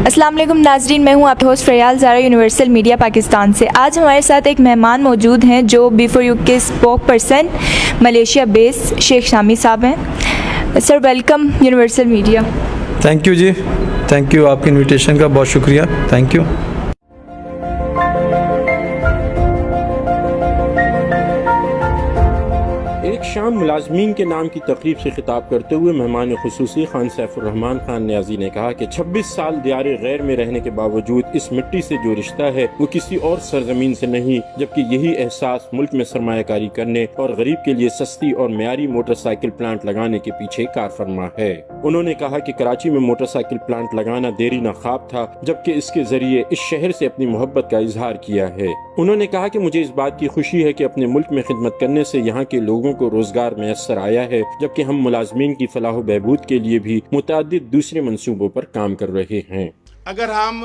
अस्सलाम वालेकुम नाजरीन, मैं हूं आपके host Fariyal Zara universal media Pakistan से। आज हमारे साथ एक मेहमान मौजूद हैं जो B4U के spokesperson Malaysia based Sheikh Shami sahab हैं। Sir welcome universal media. Thank you ji, thank you, आपकी इनविटेशन का बहुत शुक्रिया, थैंक यू। एक शाम मुलाजमीन के नाम की तकरीब से खिताब करते हुए मेहमान खुसूसी खान सैफुर्रहमान खान न्याजी ने कहा कि 26 साल दियारे गैर में रहने के बावजूद इस मिट्टी से जो रिश्ता है वो किसी और सरजमीन से नहीं, जबकि यही एहसास मुल्क में सरमायाकारी करने और गरीब के लिए सस्ती और मेयारी मोटरसाइकिल प्लांट लगाने के पीछे कार फरमा है। उन्होंने कहा कि कराची में मोटरसाइकिल प्लांट लगाना देरी न ख्वाब था, जबकि इसके जरिए इस शहर से अपनी मोहब्बत का इजहार किया है। उन्होंने कहा कि मुझे इस बात की खुशी है कि अपने मुल्क में खिदमत करने से यहाँ के लोगों को रोजगार मैसर आया है, जबकि हम मुलाजमीन की फलाह व बहबूद के लिए भी मुतअद्दिद दूसरे मंसूबों पर काम कर रहे हैं। अगर हम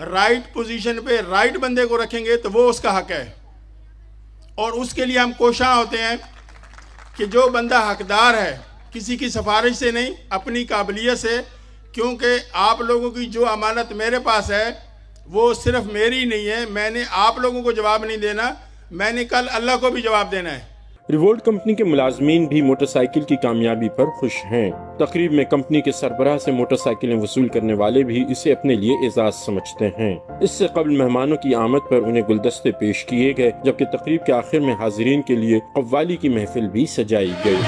राइट पोजीशन पे राइट बंदे को रखेंगे तो वो उसका हक है, और उसके लिए हम कोशिश होते हैं कि जो बंदा हकदार है किसी की सिफारिश से नहीं, अपनी काबिलियत से, क्योंकि आप लोगों की जो अमानत मेरे पास है वो सिर्फ मेरी नहीं है। मैंने आप लोगों को जवाब नहीं देना, मैंने कल अल्लाह को भी जवाब देना है। रिवोल्ट कंपनी के मुलाजमीन भी मोटरसाइकिल की कामयाबी पर खुश हैं। तकरीब में कंपनी के सरबराह से मोटरसाइकिलें वसूल करने वाले भी इसे अपने लिए एजाज समझते हैं। इससे कबल मेहमानों की आमद पर उन्हें गुलदस्ते पेश किए गए, जबकि तकरीब के आखिर में हाजिरीन के लिए कव्वाली की महफिल भी सजाई गई।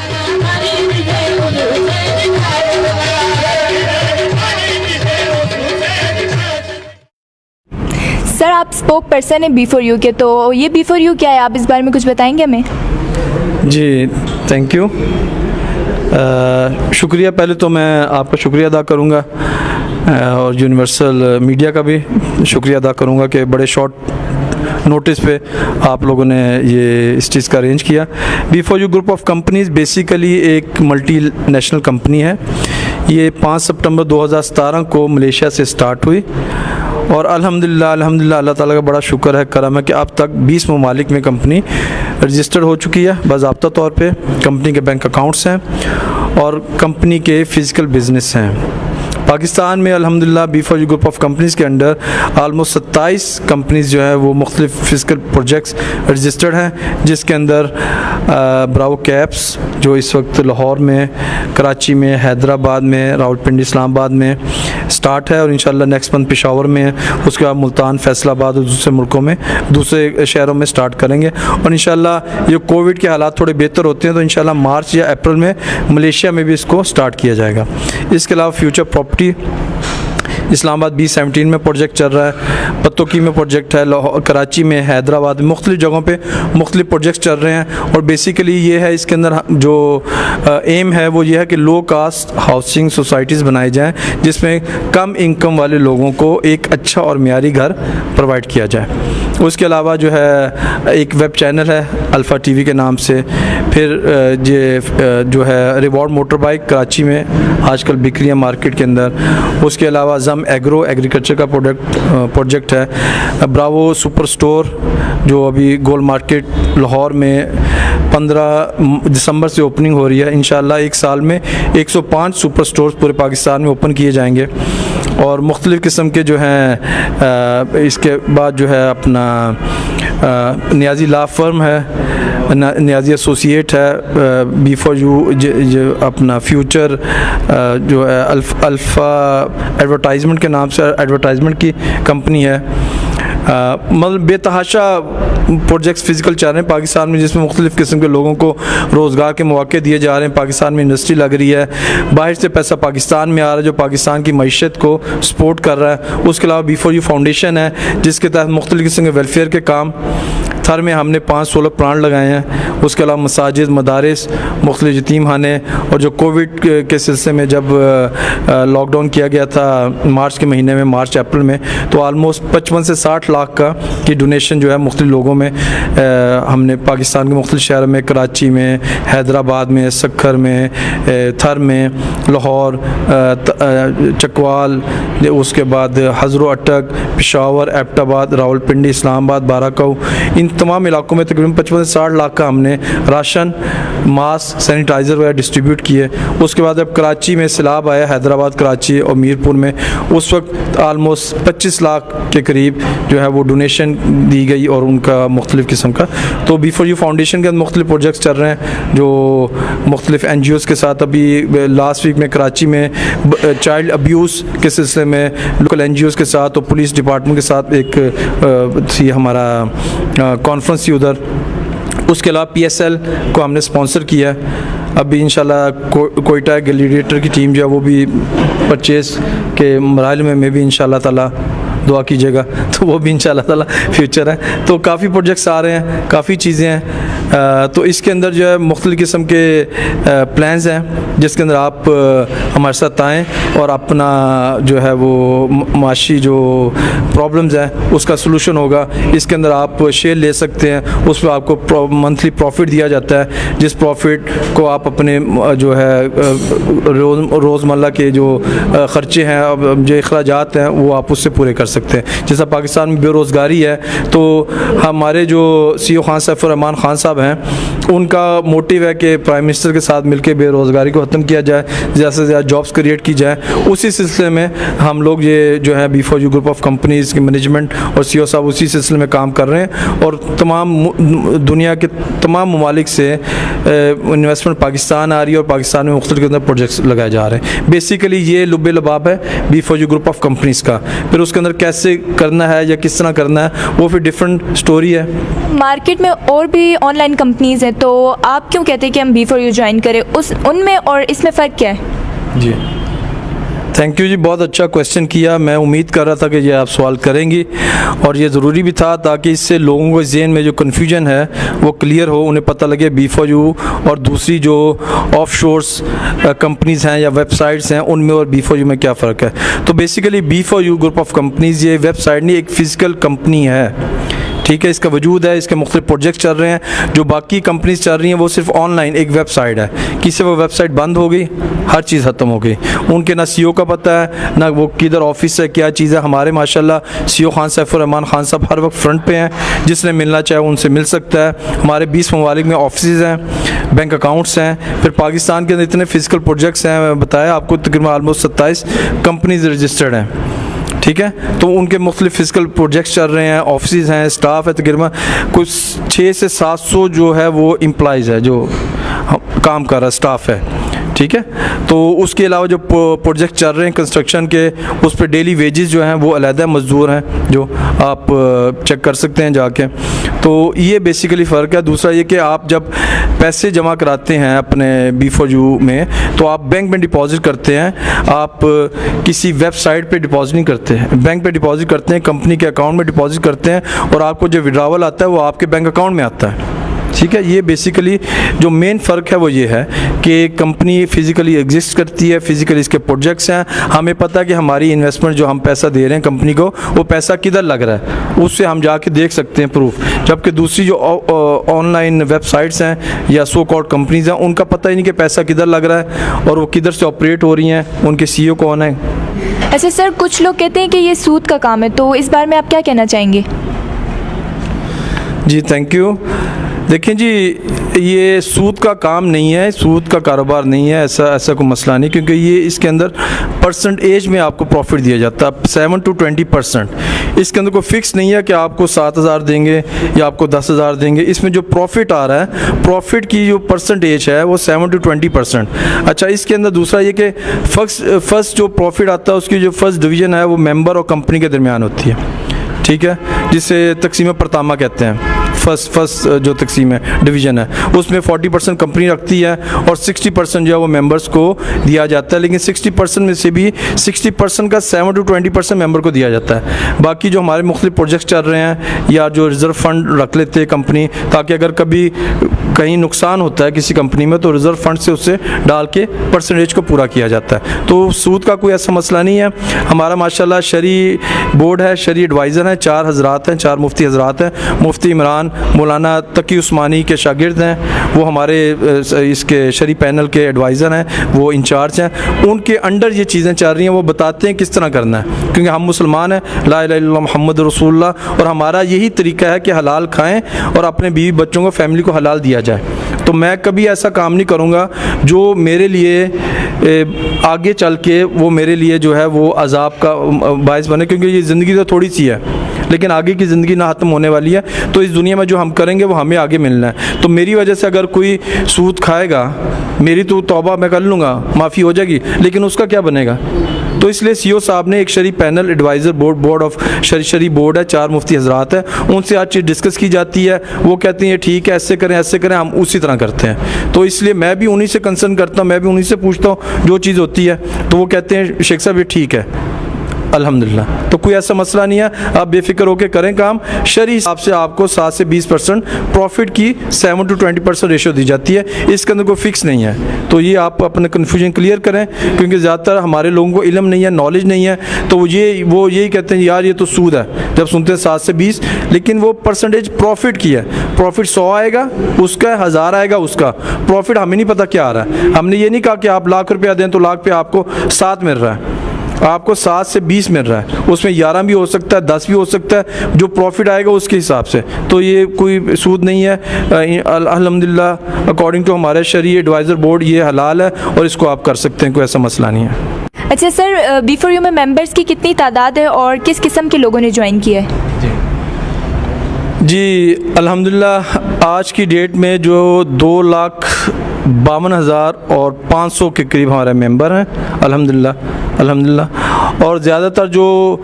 सर आप स्पोक पर्सन है B4U के, तो ये B4U क्या है, आप इस बारे में कुछ बताएंगे हमें? जी थैंक यू, शुक्रिया। पहले तो मैं आपका शुक्रिया अदा करूँगा और यूनिवर्सल मीडिया का भी शुक्रिया अदा करूँगा कि बड़े शॉर्ट नोटिस पे आप लोगों ने ये इस चीज़ का अरेंज किया। B4U group of companies basically एक मल्टी नेशनल कंपनी है। ये 5 सितंबर 2017 को मलेशिया से स्टार्ट हुई और अल्हम्दुलिल्लाह अल्लाह ताला का बड़ा शुक्र है, करम है कि अब तक 20 ममालिक में कंपनी रजिस्टर्ड हो चुकी है बाज़ाब्ता तौर पे। कंपनी के बैंक अकाउंट्स हैं और कंपनी के फ़िज़िकल बिज़नेस हैं। पाकिस्तान में अल्हम्दुलिल्लाह B4U ग्रुप ऑफ कंपनीज़ के अंडर आलमोस्ट 27 कंपनीज़ जो है वो मुख्तलिफ फ़िज़िकल प्रोजेक्ट्स रजिस्टर्ड हैं, जिसके अंदर ब्रावो कैप्स जो इस वक्त लाहौर में, कराची में, हैदराबाद में, रावलपिंडी, इस्लामाबाद में स्टार्ट है और इंशाल्लाह नेक्स्ट मंथ पेशावर में है। उसके बाद मुल्तान, फैसलाबाद और दूसरे मुल्कों में, दूसरे शहरों में स्टार्ट करेंगे और इंशाल्लाह ये कोविड के हालात थोड़े बेहतर होते हैं तो इंशाल्लाह मार्च या अप्रैल में मलेशिया में भी इसको स्टार्ट किया जाएगा। इसके अलावा फ्यूचर प्रॉपर्टी इस्लामाबाद B17 में प्रोजेक्ट चल रहा है, पत्तोकी में प्रोजेक्ट है, कराची में, हैदराबाद में, मुख्तलिफ जगहों पे मुख्तलिफ प्रोजेक्ट्स चल रहे हैं। और बेसिकली ये है, इसके अंदर जो एम है वो ये है कि लो कास्ट हाउसिंग सोसाइटीज़ बनाई जाएँ जिसमें कम इनकम वाले लोगों को एक अच्छा और मियारी घर प्रोवाइड किया जाए। उसके अलावा जो है एक वेब चैनल है अल्फ़ा TV के नाम से। फिर ये जो है रिवॉर्ड मोटर बाइक कराची में आजकल बिक रही है मार्केट के अंदर। उसके अलावा जम एग्रो एग्रीकल्चर का प्रोजेक्ट है। ब्रावो सुपर स्टोर जो अभी गोल मार्केट लाहौर में 15 दिसंबर से ओपनिंग हो रही है। इंशाल्लाह एक साल में 105 सुपर स्टोर्स पूरे पाकिस्तान में ओपन किए जाएंगे और मुख्तलिफ़ किस्म के जो हैं। इसके बाद जो है अपना न्याजी लॉ फर्म है, न्याजी एसोसिएट है। B4U जो अपना फ्यूचर जो है अल्फ़ा एडवर्टाइजमेंट के नाम से एडवर्टाइजमेंट की कंपनी है। मतलब बेतहाशा प्रोजेक्ट्स फ़िज़िकल चल रहे हैं पाकिस्तान में, जिसमें मुख्तलिफ़ किस्म के लोगों को रोज़गार के मौके दिए जा रहे हैं। पाकिस्तान में इंडस्ट्री लग रही है, बाहर से पैसा पाकिस्तान में आ रहा है जो पाकिस्तान की मईशत को सपोर्ट कर रहा है। उसके अलावा B4U फाउंडेशन है जिसके तहत मुख्तलिफ़ किस्म के वेलफेयर के काम। थर में हमने 5 सोलर प्लांट लगाए हैं। उसके अलावा मसाजिद, मदारिस, मुख्तलिफ़ यतीम खाने, और जो कोविड के सिलसिले में जब लॉकडाउन किया गया था मार्च के महीने में, मार्च अप्रैल में, तो आलमोस्ट 55 से 60 लाख का की डोनेशन जो है मुख्तलिफ़ लोगों में हमने पाकिस्तान के मुख्तलिफ़ शहरों में, कराची में, हैदराबाद में, सक्खर में, थर में, लाहौर, चकवाल, उसके बाद हज़रो अटक, पेशावर, एबटाबाद, रावलपिंडी, इस्लामाबाद, बाराकाऊ, इन तमाम इलाकों में तकरीबन 55 से 60 लाख का हमने राशन मास्क सैनिटाइज़र वगैरह डिस्ट्रीब्यूट किए। उसके बाद अब कराची में सैलाब आया, हैदराबाद, कराची और मीरपुर में, उस वक्त आलमोस्ट 25 लाख के करीब जो है वो डोनेशन दी गई और उनका मुख्तलिफ़ किस्म का। तो B4U फाउंडेशन के अंदर मुख्तलिफ प्रोजेक्ट्स चल रहे हैं जो मुख्तलिफ NGOs के साथ। अभी लास्ट वीक में कराची में चाइल्ड अब्यूज़ के सिलसिले में लोकल NGOs के साथ और पुलिस डिपार्टमेंट के साथ एक थी हमारा कॉन्फ्रेंस थी उधर। उसके अलावा PSL को हमने स्पॉन्सर किया है। अभी इंशाल्लाह कोयटा ग्लैडिएटर की टीम जो है वो भी परचेज़ के मराहल में भी इंशाल्लाह ताला दुआ कीजिएगा, तो वो भी इंशाल्लाह ताला फ्यूचर है। तो काफ़ी प्रोजेक्ट्स आ रहे हैं, काफ़ी चीज़ें हैं। तो इसके अंदर जो है मुख्तलिफ़ किस्म के प्लान्स हैं जिसके अंदर आप हमारे साथ आएँ और अपना जो है वो माशी जो प्रॉब्लम्स हैं उसका सलूशन होगा। इसके अंदर आप शेयर ले सकते हैं, उस पर आपको मंथली प्रॉफिट दिया जाता है, जिस प्रॉफिट को आप अपने जो है रोज़मर्रा के जो ख़र्चे हैं, जो अखराजात हैं, वो आप उससे पूरे कर सकते हैं। जैसा पाकिस्तान में बेरोज़गारी है तो हमारे जो CEO खान सैफुर रहमान खान साहब हैं उनका मोटिव है कि प्राइम मिनिस्टर के साथ मिलकर बेरोज़गारी को ख़त्म किया जाए, ज़्यादा से ज़्यादा जॉब्स क्रिएट की जाए। उसी सिलसिले में हम लोग ये जो है B4U ग्रुप ऑफ कंपनीज़ की मैनेजमेंट और CEO साहब उसी सिलसिले में काम कर रहे हैं और तमाम दुनिया के तमाम ममालिक से इन्वेस्टमेंट पाकिस्तान आ रही है और पाकिस्तान में मुख्तलिफ अंदर प्रोजेक्ट्स लगाए जा रहे हैं। बेसिकली ये लुब्बे लबाब है B4U ग्रुप ऑफ कंपनीज़ का। फिर उसके अंदर कैसे करना है या किस तरह करना है वो फिर डिफरेंट स्टोरी है। मार्केट में और भी ऑनलाइन कंपनीज़ हैं, तो आप क्यों कहते हैं कि हम B4U ज्वाइन करें? उनमें और इसमें फ़र्क क्या है? जी थैंक यू जी, बहुत अच्छा क्वेश्चन किया। मैं उम्मीद कर रहा था कि ये आप सवाल करेंगी और ये ज़रूरी भी था ताकि इससे लोगों को ज़हन में जो कन्फ्यूजन है वो क्लियर हो, उन्हें पता लगे B4U और दूसरी जो ऑफशोर्स कंपनीज़ हैं या वेबसाइट्स हैं उनमें और B4U में क्या फ़र्क है। तो basically B4U group of companies ये वेबसाइट नहीं, एक फ़िज़िकल कंपनी है, ठीक है। इसका वजूद है, इसके मुख्तलिफ प्रोजेक्ट चल रहे हैं। जो बाकी कंपनीज चल रही हैं वो सिर्फ ऑनलाइन एक वेबसाइट है, किसी वो वेबसाइट बंद हो गई हर चीज़ ख़त्म हो गई। उनके ना CEO का पता है ना वो किधर ऑफिस है, क्या चीज़ है। हमारे माशाल्लाह CEO खान सैफुर रहमान खान साहब हर वक्त फ्रंट पे हैं, जिसने मिलना चाहे उनसे मिल सकता है। हमारे 20 ममालिक में ऑफिस हैं, बैंक अकाउंट्स हैं। फिर पाकिस्तान के अंदर इतने फिजिकल प्रोजेक्ट्स हैं, मैं बताया आपको तकरीबन ऑलमोस्ट 27 कंपनीज रजिस्टर्ड हैं, ठीक है। तो उनके मुख्तलिफ फिजिकल प्रोजेक्ट्स चल रहे हैं, ऑफिस हैं, स्टाफ है, तकरीबन कुछ 600 से 700 जो है वो एम्प्लॉइज़ है जो काम कर रहा स्टाफ है, ठीक है। तो उसके अलावा जो प्रोजेक्ट चल रहे हैं कंस्ट्रक्शन के, उस पर डेली वेजेस जो हैं वो अलहदा मज़दूर हैं जो आप चेक कर सकते हैं जाके। तो ये बेसिकली फ़र्क है। दूसरा ये कि आप जब पैसे जमा कराते हैं अपने B4U में तो आप बैंक में डिपॉज़िट करते हैं, आप किसी वेबसाइट पे डिपॉज़िट नहीं करते हैं, बैंक पे डिपॉज़िट करते हैं, कंपनी के अकाउंट में डिपॉज़िट करते हैं और आपको जो विड्रावल आता है वो आपके बैंक अकाउंट में आता है, ठीक है। ये बेसिकली जो मेन फ़र्क है वो ये है कि कंपनी फ़िज़िकली एग्जिस्ट करती है, फ़िज़िकली इसके प्रोजेक्ट्स हैं, हमें पता है कि हमारी इन्वेस्टमेंट जो हम पैसा दे रहे हैं कंपनी को वो पैसा किधर लग रहा है, उससे हम जाके देख सकते हैं प्रूफ। जबकि दूसरी जो ऑनलाइन वेबसाइट्स हैं या सो कॉल्ड कंपनीज़ हैं उनका पता ही नहीं कि पैसा किधर लग रहा है और वो किधर से ऑपरेट हो रही हैं, उनके CEO कौन है। अच्छा सर, कुछ लोग कहते हैं कि ये सूद का काम है, तो इस बारे में आप क्या कहना चाहेंगे? जी थैंक यू। देखें जी, ये सूद का काम नहीं है, सूद का कारोबार नहीं है, ऐसा कोई मसला नहीं, क्योंकि ये इसके अंदर परसेंटेज में आपको प्रॉफिट दिया जाता है 7 to 20%। इसके अंदर कोई फिक्स नहीं है कि आपको 7,000 देंगे या आपको 10,000 देंगे। इसमें जो प्रॉफिट आ रहा है, प्रॉफिट की जो परसेंटेज है वो 7 to 20%। अच्छा, इसके अंदर दूसरा ये कि फर्स्ट जो प्रॉफिट आता है उसकी जो फर्स्ट डिवीज़न है वो मेंबर और कंपनी के दरमियान होती है, ठीक है, जिसे तकसीम परतामा कहते हैं। फर्स्ट जो तकसीम है डिवीज़न है उसमें 40% कंपनी रखती है और 60% जो है वो मेंबर्स को दिया जाता है। लेकिन 60% में से भी 60% का 7 to 20% मेंबर को दिया जाता है। बाकी जो हमारे मुख्तलिफ प्रोजेक्ट चल रहे हैं या जो रिज़र्व फंड रख लेते हैं कंपनी, ताकि अगर कभी कहीं नुकसान होता है किसी कंपनी में तो रिज़र्व फंड से उससे डाल के परसेंटेज को पूरा किया जाता है। तो सूद का कोई ऐसा मसला नहीं है। हमारा माशाल्लाह शरी बोर्ड है, शरी एडवाइज़र हैं, 4 हज़रात हैं, 4 मुफ्ती हज़रात हैं। मुफ्ती इमरान मौलाना तकी उस्मानी के शागिर्द हैं, वो हमारे इसके शरी पैनल के एडवाइज़र हैं, वो इंचार्ज हैं। उनके अंडर ये चीज़ें चल रही हैं, वो बताते हैं किस तरह करना है, क्योंकि हम मुसलमान हैं, ला इलाहा इल्लल्लाह मुहम्मद रसूलुल्लाह, और हमारा यही तरीका है कि हलाल खाएं और अपने बीवी बच्चों को, फैमिली को हलाल दिया जाए। तो तो मैं कभी ऐसा काम नहीं करूँगा जो मेरे लिए आगे चल के वो मेरे लिए जो है वो अजाब का बायस बने, क्योंकि ये ज़िंदगी तो थोड़ी सी है, लेकिन आगे की ज़िंदगी ना ख़त्म होने वाली है। तो इस दुनिया में जो हम करेंगे वो हमें आगे मिलना है। तो मेरी वजह से अगर कोई सूद खाएगा, मेरी तो तौबा मैं कर लूँगा, माफ़ी हो जाएगी, लेकिन उसका क्या बनेगा? तो इसलिए सीओ साहब ने एक शरी पैनल एडवाइज़र बोर्ड ऑफ शरी बोर्ड है, 4 मुफ्ती हजरात हैं, उनसे आज चीज़ डिस्कस की जाती है। वो कहती हैं ठीक है, ऐसे करें, हम उसी तरह करते हैं। तो इसलिए मैं भी उन्हीं से कंसर्न करता हूँ, मैं भी उन्हीं से पूछता हूँ जो चीज़ होती है, तो वो कहते हैं शेख साहब ये ठीक है, अल्हम्दुलिल्लाह। तो कोई ऐसा मसला नहीं है, आप बेफिक्र होकर करें काम। शरी हिसाब से आपको 7 से 20% प्रॉफिट की 7 to 20% रेशो दी जाती है, इसके अंदर कोई फिक्स नहीं है। तो ये आप अपना कन्फ्यूजन क्लियर करें, क्योंकि ज़्यादातर हमारे लोगों को इल्म नहीं है, नॉलेज नहीं है, तो वो यही कहते हैं यार ये तो सूद है जब सुनते हैं 7 से 20, लेकिन वो परसेंटेज प्रॉफिट की है। प्रॉफिट 100 आएगा उसका, 1000 आएगा उसका, प्रॉफिट हमें नहीं पता क्या आ रहा है। हमने ये नहीं कहा कि आप लाख रुपया दें तो लाख पे आपको 7 मिल रहा है, आपको 7 से 20 मिल रहा है, उसमें 11 भी हो सकता है, 10 भी हो सकता है, जो प्रॉफिट आएगा उसके हिसाब से। तो ये कोई सूद नहीं है, अल्हम्दुलिल्लाह अकॉर्डिंग टू हमारे शरी एडवाइज़र बोर्ड ये हलाल है और इसको आप कर सकते हैं, कोई ऐसा मसला नहीं है। अच्छा सर, B4U में मेंबर्स की कितनी तादाद है और किस किस्म के लोगों ने ज्वाइन किया है? जी अल्हम्दुलिल्लाह आज की डेट में जो 2,52,500 के करीब हमारे मेंबर हैं, अल्हम्दुलिल्लाह। और ज़्यादातर जो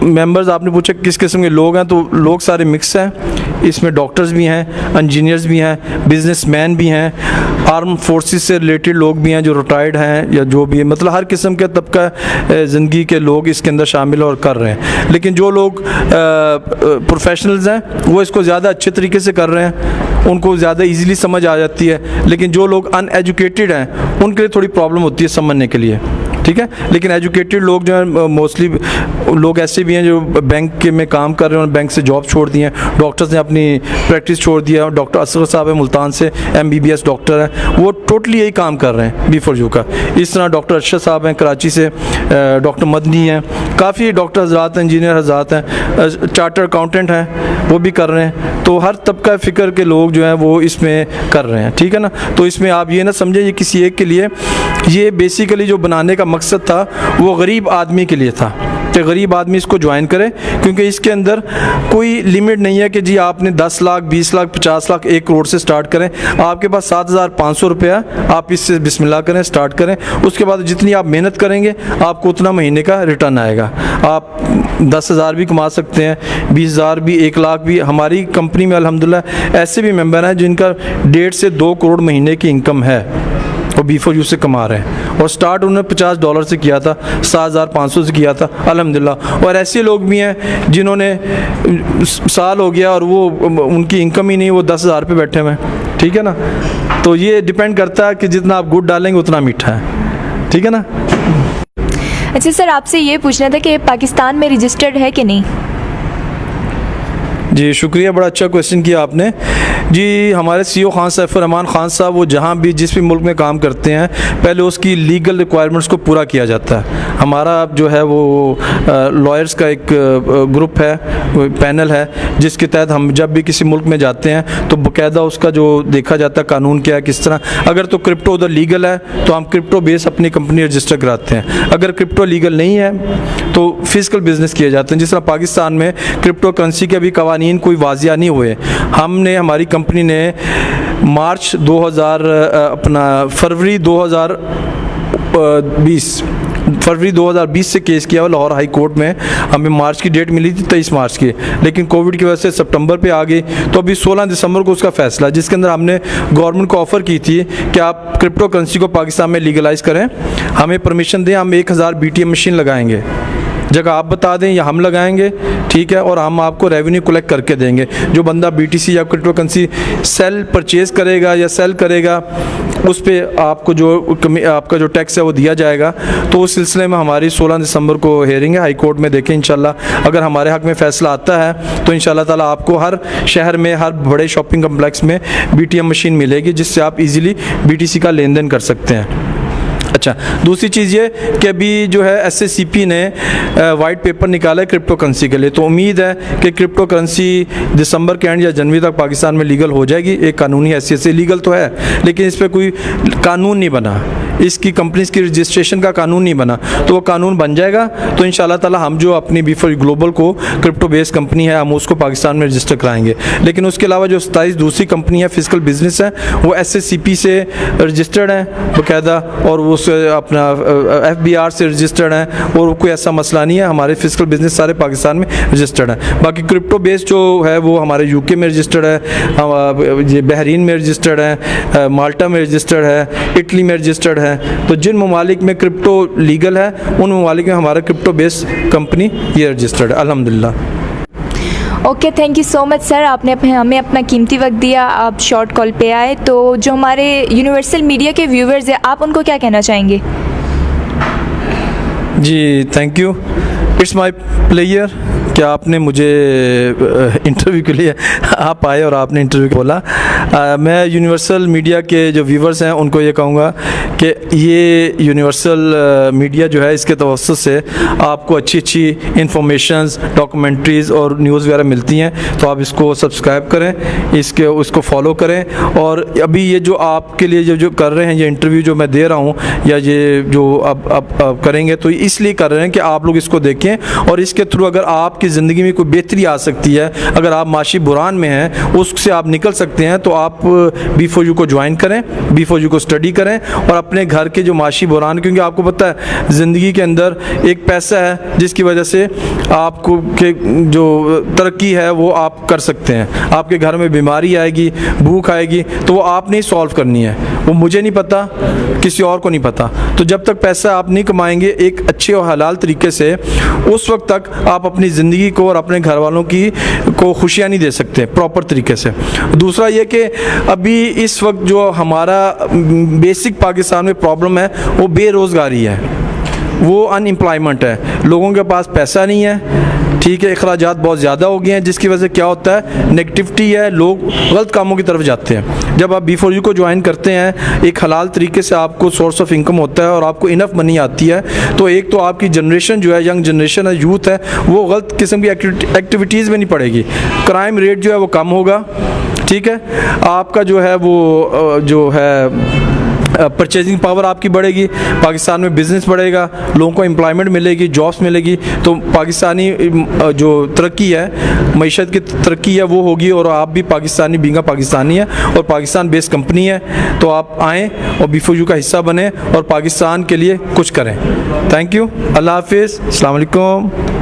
मेंबर्स आपने पूछा किस किस्म के लोग हैं, तो लोग सारे मिक्स हैं। इसमें डॉक्टर्स भी हैं, इंजीनियर्स भी हैं, बिजनेसमैन भी हैं, आर्म फोर्सेस से रिलेटेड लोग भी हैं जो रिटायर्ड हैं या जो भी है, मतलब हर किस्म के तबका ज़िंदगी के लोग इसके अंदर शामिल और कर रहे हैं। लेकिन जो लोग प्रोफेशनल्स हैं वो इसको ज़्यादा अच्छे तरीके से कर रहे हैं, उनको ज़्यादा इजीली समझ आ जाती है। लेकिन जो लोग अनएजुकेटेड हैं उनके लिए थोड़ी प्रॉब्लम होती है समझने के लिए, ठीक है। लेकिन एजुकेटेड लोग जो हैं, मोस्टली लोग ऐसे भी हैं जो बैंक के में काम कर रहे हैं और बैंक से जॉब छोड़ दी हैं, डॉक्टर्स ने अपनी प्रैक्टिस छोड़ दिया। डॉक्टर असगर साहब है मुल्तान से, MBBS डॉक्टर हैं, वो टोटली यही काम कर रहे हैं B4U का। इस तरह डॉक्टर अरशद साहब हैं कराची से, डॉक्टर मदनी हैं, काफ़ी डॉक्टर हजरात हैं, इंजीनियर हजरात हैं, चार्टर अकाउंटेंट हैं, वो भी कर रहे हैं। तो हर तबका फ़िक्र के लोग जो हैं वो इसमें कर रहे हैं, ठीक है ना। तो इसमें आप ये ना समझें ये किसी एक के लिए, ये बेसिकली जो बनाने का मकसद था वो गरीब आदमी के लिए था कि गरीब आदमी इसको ज्वाइन करे, क्योंकि इसके अंदर कोई लिमिट नहीं है कि जी आपने 10 लाख 20 लाख 50 लाख 1 करोड़ से स्टार्ट करें। आपके पास 7,500 रुपया, आप इससे बिस्मिल्लाह करें, स्टार्ट करें। उसके बाद जितनी आप मेहनत करेंगे आपको उतना महीने का रिटर्न आएगा। आप 10,000 भी कमा सकते हैं, 20,000 भी, 1 लाख भी। हमारी कंपनी में अल्हम्दुलिल्लाह ऐसे भी मेंबर हैं जिनका 1.5 से 2 करोड़ महीने की इनकम है, वो B4U से कमा रहे हैं। और स्टार्ट उन्होंने $50 से किया था, 7,500 से किया था, अल्हम्दुलिल्लाह। और ऐसे लोग भी हैं जिन्होंने साल हो गया और वो उनकी इनकम ही नहीं, वो 10,000 पे बैठे हुए हैं, ठीक है ना। तो ये डिपेंड करता है कि जितना आप गुड़ डालेंगे उतना मीठा है, ठीक है ना। अच्छा सर, आपसे ये पूछना था कि पाकिस्तान में रजिस्टर्ड है कि नहीं? जी शुक्रिया, बड़ा अच्छा क्वेश्चन किया आपने। जी हमारे CEO खान सैफुर रहमान खान साहब, वो जहाँ भी जिस भी मुल्क में काम करते हैं पहले उसकी लीगल रिक्वायरमेंट्स को पूरा किया जाता है। हमारा जो है वो लॉयर्स का एक ग्रुप है, पैनल है, जिसके तहत हम जब भी किसी मुल्क में जाते हैं तो बाकायदा उसका जो देखा जाता है कानून क्या है, किस तरह। अगर तो क्रिप्टो उधर लीगल है तो हम क्रिप्टो बेस अपनी कंपनी रजिस्टर कराते हैं। अगर क्रिप्टो लीगल नहीं है तो फिजिकल बिजनेस किए जाते हैं। जिस तरह पाकिस्तान में क्रिप्टो करेंसी के भी कवानीन कोई वाजिया नहीं हुए, हमने हमारी कंपनी ने फरवरी 2020 से केस किया लाहौर हाई कोर्ट में। हमें मार्च की डेट मिली थी 23 मार्च की, लेकिन कोविड की वजह से सितंबर पे आ गई। तो अभी 16 दिसंबर को उसका फैसला, जिसके अंदर हमने गवर्नमेंट को ऑफ़र की थी कि आप क्रिप्टो करेंसी को पाकिस्तान में लीगलाइज़ करें, हमें परमिशन दें, हम 1000 BTM मशीन लगाएंगे। जगह आप बता दें या हम लगाएंगे, ठीक है, और हम आपको रेवेन्यू कलेक्ट करके देंगे। जो बंदा BTC या क्रिप्टो करेंसी सेल परचेज करेगा या सेल करेगा उस पर आपको आपका जो टैक्स है वो दिया जाएगा। तो उस सिलसिले में हमारी 16 दिसंबर को हेयरिंग है हाई कोर्ट में। देखें इंशाल्लाह अगर हमारे हक़ में फ़ैसला आता है तो इंशाल्लाह ताला आपको हर शहर में, हर बड़े शॉपिंग कम्प्लेक्स में BTM मशीन मिलेगी, जिससे आप इजीली BTC का लेन देन कर सकते हैं। अच्छा, दूसरी चीज़ ये कि अभी जो है SACP ने वाइट पेपर निकाला है क्रिप्टो करेंसी के लिए, तो उम्मीद है कि क्रिप्टो करेंसी दिसंबर के एंड या जनवरी तक पाकिस्तान में लीगल हो जाएगी। एक कानूनी हैसियत से लीगल तो है, लेकिन इस पर कोई कानून नहीं बना, इसकी कंपनीज की रजिस्ट्रेशन का कानून नहीं बना, तो वो कानून बन जाएगा तो इंशाल्लाह ताला हम जो अपनी B4U ग्लोबल को क्रिप्टो बेस्ड कंपनी है हम उसको पाकिस्तान में रजिस्टर कराएंगे। लेकिन उसके अलावा जो 27 दूसरी कंपनी है फिजिकल बिजनेस है वो SACP से रजिस्टर्ड है बाकायदा, और वो अपना FBR से रजिस्टर्ड है, और कोई ऐसा मसला नहीं है। हमारे फिजिकल बिजनेस सारे पाकिस्तान में रजिस्टर्ड है। बाकी क्रिप्टो बेस्ड जो है वो हमारे UK में रजिस्टर्ड है, ये बहरीन में रजिस्टर्ड है, माल्टा में रजिस्टर्ड है, इटली में रजिस्टर्ड है। तो जिन ममालिक में क्रिप्टो लीगल है उन ममालिक में हमारा क्रिप्टो बेस्ड कंपनी ये रजिस्टर्ड है अल्हम्दुलिल्लाह। Okay, thank you so much sir, आपने हमें अपना कीमती वक्त दिया, आप शॉर्ट कॉल पे आए। तो जो हमारे यूनिवर्सल मीडिया के व्यूवर्स हैं आप उनको क्या कहना चाहेंगे? जी thank you, it's my pleasure कि आपने मुझे इंटरव्यू के लिए आप आए और आपने इंटरव्यू बोला। मैं यूनिवर्सल मीडिया के जो व्यूवर्स हैं उनको ये कहूँगा कि ये यूनिवर्सल मीडिया जो है इसके तवस्सुत से आपको अच्छी अच्छी इंफॉर्मेशंस, डॉक्यूमेंट्रीज़ और न्यूज़ वगैरह मिलती हैं, तो आप इसको सब्सक्राइब करें, उसको फॉलो करें। और अभी ये जो आपके लिए जो कर रहे हैं ये इंटरव्यू जो मैं दे रहा हूँ या ये जो अब करेंगे तो इसलिए कर रहे हैं कि आप लोग इसको देखें और इसके थ्रू अगर आपकी ज़िंदगी में कोई बेहतरी आ सकती है, अगर आप माशी बुरान में हैं उससे आप निकल सकते हैं, तो आप B4U को ज्वाइन करें, B4U को स्टडी करें और अपने घर के जो माशी बुरान, क्योंकि आपको पता है ज़िंदगी के अंदर एक पैसा है जिसकी वजह से आपको के जो तरक्की है वो आप कर सकते हैं। आपके घर में बीमारी आएगी, भूख आएगी, तो वो आपने ही सॉल्व करनी है, वो मुझे नहीं पता, किसी और को नहीं पता। तो जब तक पैसा आप नहीं कमाएंगे एक अच्छे और हलाल तरीके से, उस वक्त तक आप अपनी ज़िंदगी को और अपने घर वालों को खुशियाँ नहीं दे सकते प्रॉपर तरीके से। दूसरा ये कि अभी इस वक्त जो हमारा बेसिक पाकिस्तान में प्रॉब्लम है वो बेरोज़गारी है, वो अनएम्प्लॉयमेंट है, लोगों के पास पैसा नहीं है, ठीक है, अखराजात बहुत ज़्यादा हो गए हैं, जिसकी वजह से क्या होता है नेगेटिविटी है, लोग गलत कामों की तरफ जाते हैं। जब आप B4U को ज्वाइन करते हैं एक हलाल तरीके से आपको सोर्स ऑफ इनकम होता है और आपको इनफ मनी आती है, तो एक तो आपकी जनरेशन जो है, यंग जनरेशन है, यूथ है, वो गलत किस्म की एक्टिविटीज़ में नहीं पड़ेगी, क्राइम रेट जो है वो कम होगा, ठीक है, आपका जो है वो जो है परचेजिंग पावर आपकी बढ़ेगी, पाकिस्तान में बिज़नेस बढ़ेगा, लोगों को एम्प्लॉयमेंट मिलेगी, जॉब्स मिलेगी, तो पाकिस्तानी जो तरक्की है, मईशत की तरक्की है वो होगी, और आप भी पाकिस्तानी बींगा पाकिस्तानी है और पाकिस्तान बेस्ड कंपनी है, तो आप आएँ और B4U का हिस्सा बने और पाकिस्तान के लिए कुछ करें। थैंक यू, अल्लाह हाफिज़, अस्सलाम वालेकुम।